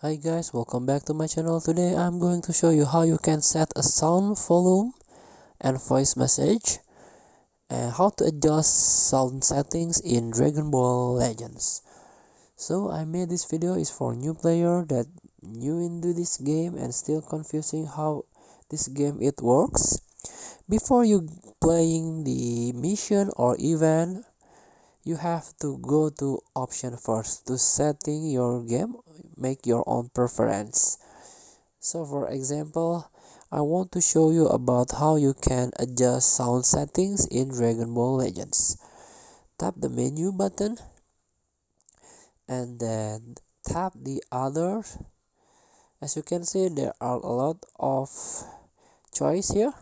Hi guys, welcome back to my channel. Today I'm going to show you how you can set a sound volume and voice message and how to adjust sound settings in Dragon Ball Legends. So I made this video is for new player that new into this game and still confusing how this game it works. Before you playing the mission or event, you have to go to option first to setting your game, make your own preference. So for example, I want to show you about how you can adjust sound settings in Dragon Ball Legends. Tap the menu button and then tap the other. As you can see, there are a lot of choice here.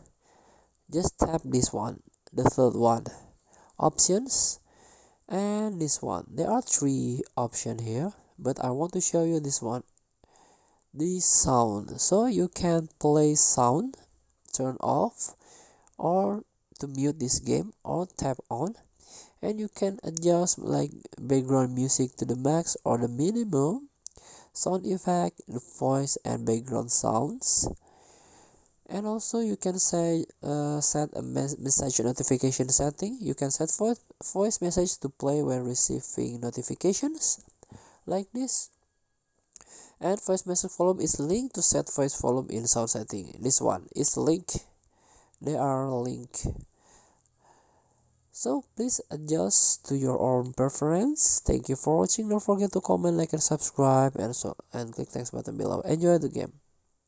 Just tap this one, the third one, options, and this one. There are three options here, but I want to show you this one, the sound. So you can play sound, turn off, or to mute this game, or tap on, and you can adjust like background music to the max or the minimum, sound effect, the voice and background sounds. And also you can say set a message notification setting. You can set voice message to play when receiving notifications like this. And voice message volume is linked to set voice volume in sound setting. This one is link. They are linked. So please adjust to your own preference. Thank you for watching. Don't forget to comment, like, and subscribe, and click thanks button below. Enjoy the game.